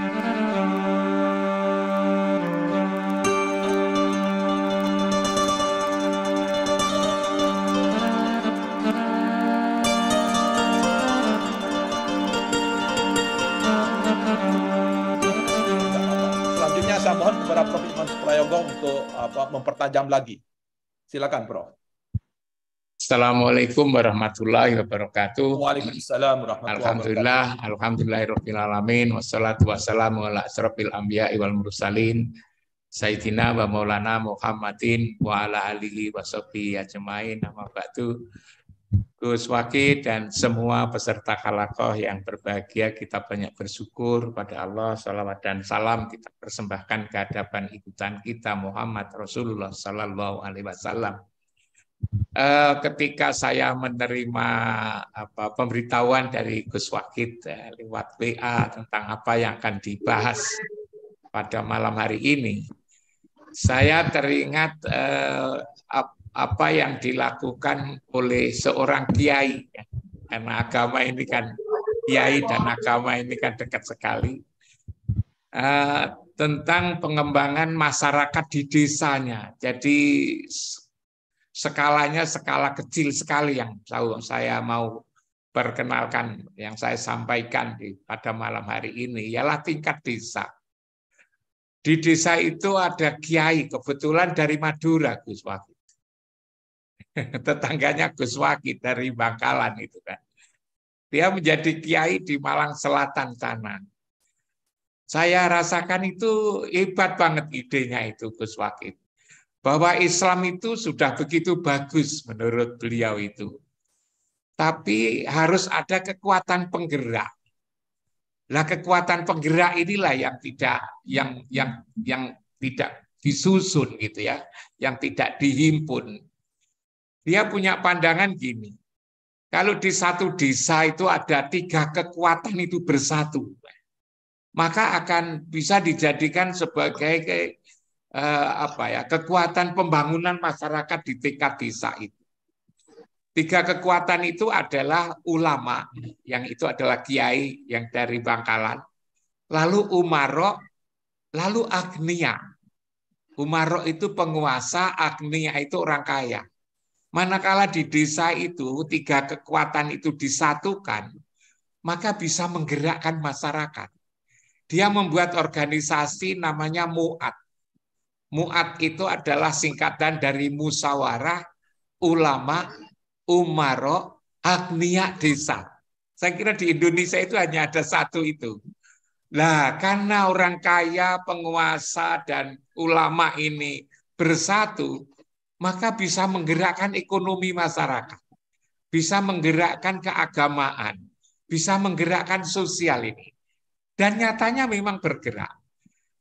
Selanjutnya saya mohon kepada Prof. Iman Suprayogo untuk mempertajam lagi. Silakan, Prof. Assalamualaikum warahmatullahi wabarakatuh. Waalaikumsalam warahmatullahi wabarakatuh. Alhamdulillahirobbilalamin. Wassalatu wassalamu ala asrofil anbiya'i wal mursalin Sayyidina wa maulana Muhammadin wa ala alihi wa sahbihi ajmain. Amma ba'du. Gus Wakid dan semua peserta halakoh yang berbahagia, kita banyak bersyukur pada Allah. Salawat dan salam kita persembahkan ke hadapan ikutan kita Muhammad Rasulullah Sallallahu Alaihi Wasallam. Ketika saya menerima pemberitahuan dari Gus Wakid lewat WA tentang apa yang akan dibahas pada malam hari ini, saya teringat apa yang dilakukan oleh seorang kiai, karena agama ini kan, kiai dan agama ini kan dekat sekali, tentang pengembangan masyarakat di desanya. Jadi skalanya skala kecil sekali yang saya mau perkenalkan, yang saya sampaikan pada malam hari ini ialah tingkat desa. Di desa itu ada kiai, kebetulan dari Madura, Gus Wakid. Tetangganya Gus Wakid dari Bangkalan itu kan. Dia menjadi kiai di Malang Selatan sana. Saya rasakan itu hebat banget idenya itu Gus Wakid. Bahwa Islam itu sudah begitu bagus menurut beliau itu. Tapi harus ada kekuatan penggerak. Nah, kekuatan penggerak inilah yang tidak disusun gitu ya, yang tidak dihimpun. Dia punya pandangan gini, kalau di satu desa itu ada 3 kekuatan itu bersatu, maka akan bisa dijadikan sebagai kekuatan pembangunan masyarakat di tingkat desa itu. 3 kekuatan itu adalah ulama, yang itu adalah kiai yang dari Bangkalan, lalu umarok, lalu agnia. Umarok itu penguasa, agnia itu orang kaya. Manakala di desa itu 3 kekuatan itu disatukan, maka bisa menggerakkan masyarakat. Dia membuat organisasi namanya MUAT. MUAT itu adalah singkatan dari musyawarah, ulama, umaro, agnia desa. Saya kira di Indonesia itu hanya ada 1 itu. Nah, karena orang kaya, penguasa, dan ulama ini bersatu, maka bisa menggerakkan ekonomi masyarakat, bisa menggerakkan keagamaan, bisa menggerakkan sosial ini. Dan nyatanya memang bergerak.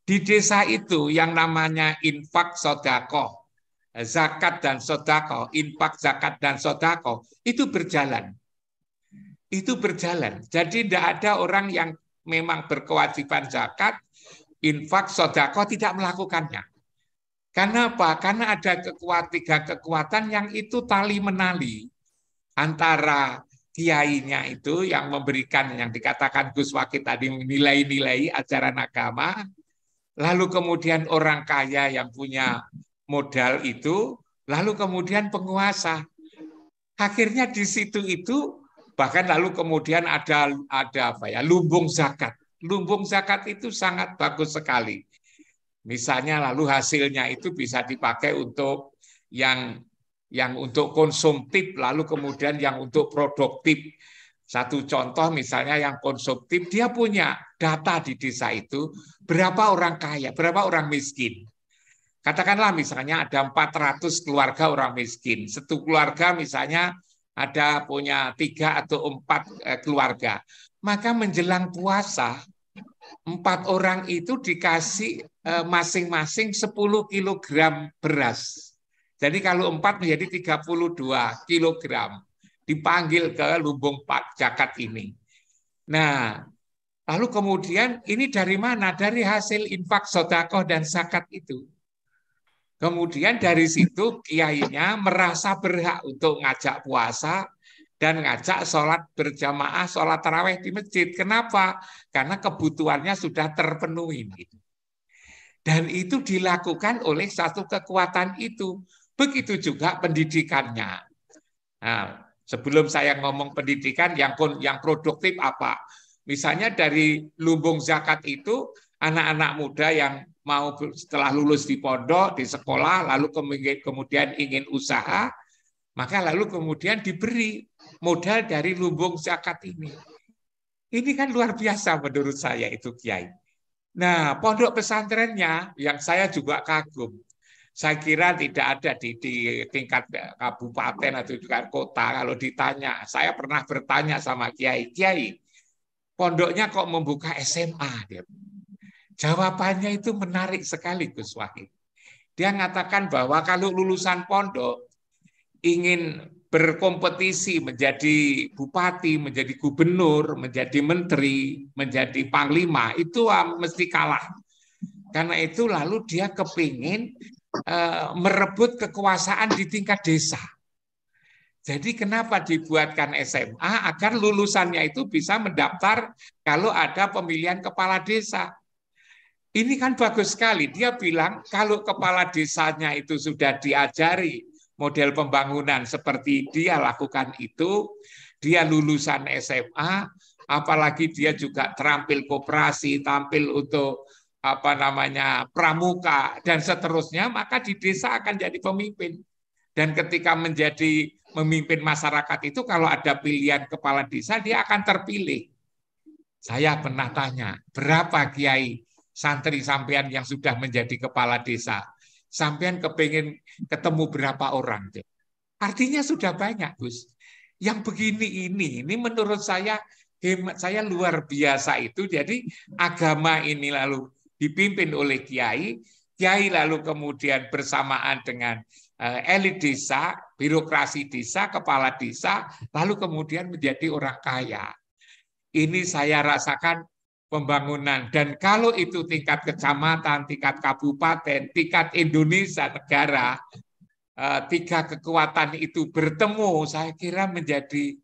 Di desa itu yang namanya infak sodakoh, zakat dan sodakoh, infak, zakat, dan sodakoh, itu berjalan. Itu berjalan. Jadi tidak ada orang yang memang berkewajiban zakat, infak, sodakoh tidak melakukannya. Karena apa? Karena ada 3 kekuatan yang itu tali menali antara kiainya itu yang memberikan, yang dikatakan Gus Wakid tadi, nilai-nilai ajaran agama, lalu kemudian orang kaya yang punya modal itu, lalu kemudian penguasa. Akhirnya di situ itu bahkan lalu kemudian ada lumbung zakat. Lumbung zakat itu sangat bagus sekali. Misalnya lalu hasilnya itu bisa dipakai untuk yang untuk konsumtif, lalu kemudian yang untuk produktif. Satu contoh misalnya yang konsumtif, dia punya data di desa itu berapa orang kaya, berapa orang miskin. Katakanlah misalnya ada 400 keluarga orang miskin. Satu keluarga misalnya ada punya 3 atau 4 keluarga. Maka menjelang puasa, 4 orang itu dikasih masing-masing 10 kilogram beras. Jadi kalau 4 menjadi 32 kilogram. Dipanggil ke lumbung zakat ini. Nah, lalu kemudian ini dari mana? Dari hasil infak, sedekah, dan zakat itu. Kemudian dari situ kiainya merasa berhak untuk ngajak puasa, dan ngajak sholat berjamaah, sholat tarawih di masjid. Kenapa? Karena kebutuhannya sudah terpenuhi. Dan itu dilakukan oleh satu kekuatan itu. Begitu juga pendidikannya. Nah, sebelum saya ngomong pendidikan, yang produktif apa? Misalnya dari lumbung zakat itu, anak-anak muda yang mau setelah lulus di pondok, di sekolah, lalu kemudian ingin usaha, maka lalu kemudian diberi modal dari lumbung zakat ini. Ini kan luar biasa menurut saya itu, Kiai. Nah, pondok pesantrennya yang saya juga kagum. Saya kira tidak ada di tingkat kabupaten atau juga kota. Kalau ditanya, saya pernah bertanya sama Kiai, Kiai, pondoknya kok membuka SMA? Jawabannya itu menarik sekali, Gus Wahid. Dia mengatakan bahwa kalau lulusan pondok ingin berkompetisi menjadi bupati, menjadi gubernur, menjadi menteri, menjadi panglima, itu mesti kalah. Karena itu lalu dia kepingin merebut kekuasaan di tingkat desa. Jadi kenapa dibuatkan SMA? Agar lulusannya itu bisa mendaftar kalau ada pemilihan kepala desa. Ini kan bagus sekali. Dia bilang kalau kepala desanya itu sudah diajari model pembangunan seperti dia lakukan itu, dia lulusan SMA, apalagi dia juga terampil koperasi, tampil untuk apa namanya pramuka dan seterusnya, maka di desa akan jadi pemimpin. Dan ketika menjadi memimpin masyarakat itu, kalau ada pilihan kepala desa, dia akan terpilih. Saya pernah tanya, berapa kiai santri sampean yang sudah menjadi kepala desa? Sampean kepingin ketemu berapa orang? Artinya sudah banyak, Gus. Yang begini ini menurut saya hemat saya luar biasa itu. Jadi agama ini lalu dipimpin oleh kiai, kiai lalu kemudian bersamaan dengan elit desa, birokrasi desa, kepala desa, lalu kemudian menjadi orang kaya. Ini saya rasakan pembangunan. Dan kalau itu tingkat kecamatan, tingkat kabupaten, tingkat Indonesia, negara, tiga kekuatan itu bertemu, saya kira menjadi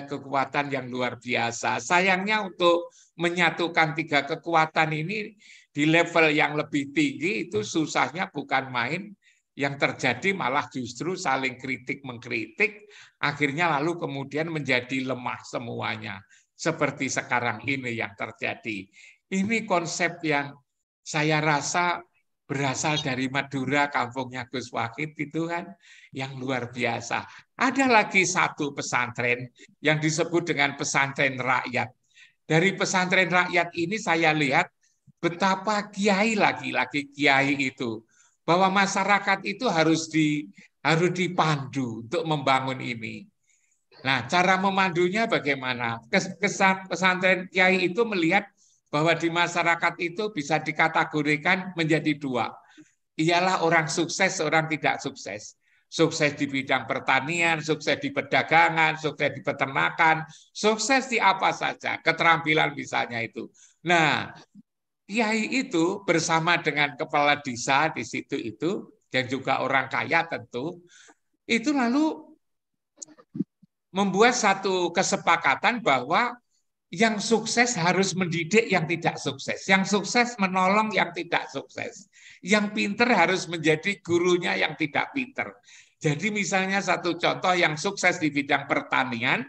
kekuatan yang luar biasa. Sayangnya untuk menyatukan tiga kekuatan ini di level yang lebih tinggi itu susahnya bukan main. Yang terjadi malah justru saling kritik mengkritik, akhirnya lalu kemudian menjadi lemah semuanya. Seperti sekarang ini yang terjadi. Ini konsep yang saya rasa berasal dari Madura, kampungnya Gus Wahid itu kan yang luar biasa. Ada lagi satu pesantren yang disebut dengan pesantren rakyat. Dari pesantren rakyat ini saya lihat betapa kiai lagi-lagi kiai itu, bahwa masyarakat itu harus dipandu untuk membangun ini. Nah, cara memandunya bagaimana? Pesantren kiai itu melihat bahwa di masyarakat itu bisa dikategorikan menjadi dua. Ialah orang sukses, orang tidak sukses. Sukses di bidang pertanian, sukses di perdagangan, sukses di peternakan, sukses di apa saja, keterampilan misalnya itu. Nah, kiai itu bersama dengan kepala desa di situ itu, dan juga orang kaya tentu, itu lalu membuat satu kesepakatan bahwa yang sukses harus mendidik yang tidak sukses, yang sukses menolong yang tidak sukses, yang pinter harus menjadi gurunya yang tidak pinter. Jadi misalnya satu contoh yang sukses di bidang pertanian,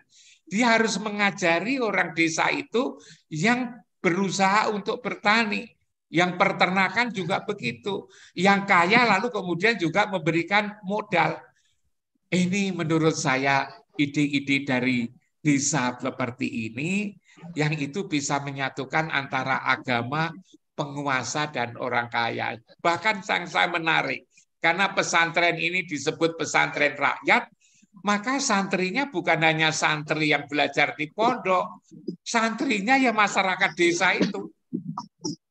dia harus mengajari orang desa itu yang berusaha untuk bertani, yang peternakan juga begitu, yang kaya lalu kemudian juga memberikan modal. Ini menurut saya ide-ide dari desa seperti ini yang itu bisa menyatukan antara agama, penguasa, dan orang kaya. Bahkan saya menarik, karena pesantren ini disebut pesantren rakyat, maka santrinya bukan hanya santri yang belajar di pondok, santrinya ya masyarakat desa itu.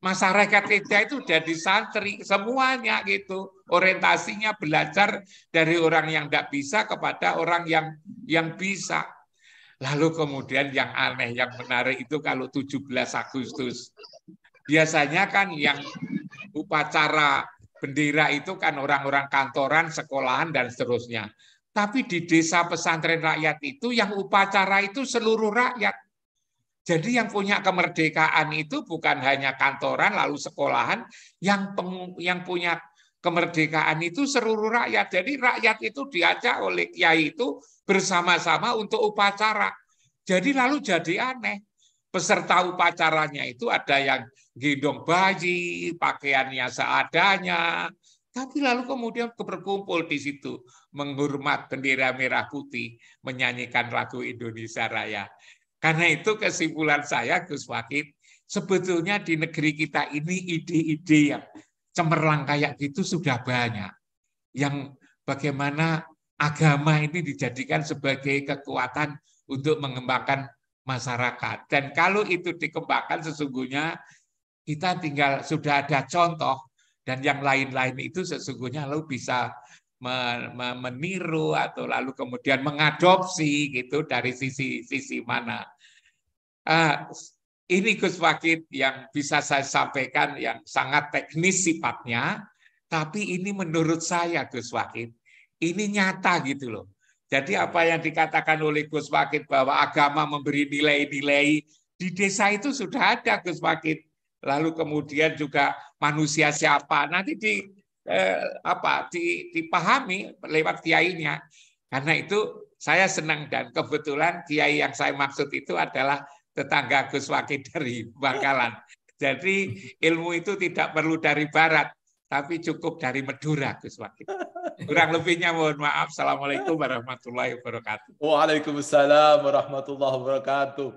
Masyarakat kita itu jadi santri semuanya gitu, orientasinya belajar dari orang yang tidak bisa kepada orang yang bisa. Lalu kemudian yang aneh, yang menarik itu kalau 17 Agustus. Biasanya kan yang upacara bendera itu kan orang-orang kantoran, sekolahan, dan seterusnya. Tapi di desa pesantren rakyat itu yang upacara itu seluruh rakyat. Jadi yang punya kemerdekaan itu bukan hanya kantoran lalu sekolahan, yang punya kemerdekaan itu seluruh rakyat. Jadi rakyat itu diajak oleh kiai itu bersama-sama untuk upacara. Jadi lalu jadi aneh. Peserta upacaranya itu ada yang gendong bayi, pakaiannya seadanya, tapi lalu kemudian berkumpul di situ menghormat bendera merah putih, menyanyikan lagu Indonesia Raya. Karena itu kesimpulan saya, Gus Wakid, sebetulnya di negeri kita ini ide-ide yang cemerlang kayak gitu sudah banyak. Yang bagaimana agama ini dijadikan sebagai kekuatan untuk mengembangkan masyarakat. Dan kalau itu dikembangkan sesungguhnya kita tinggal sudah ada contoh dan yang lain-lain itu sesungguhnya lalu bisa meniru atau lalu kemudian mengadopsi gitu dari sisi mana. Ini Gus Wakid yang bisa saya sampaikan yang sangat teknis sifatnya, tapi ini menurut saya Gus Wakid ini nyata gitu loh. Jadi apa yang dikatakan oleh Gus Wakid bahwa agama memberi nilai-nilai di desa itu sudah ada Gus Wakid. Lalu kemudian juga manusia siapa nanti dipahami lewat kiainya. Karena itu saya senang dan kebetulan kiai yang saya maksud itu adalah tetangga Gus Wakid dari Bangkalan. Jadi ilmu itu tidak perlu dari barat, tapi cukup dari Madura Gus Wakid. Kurang lebihnya mohon maaf. Assalamualaikum warahmatullahi wabarakatuh. Waalaikumsalam warahmatullahi wabarakatuh.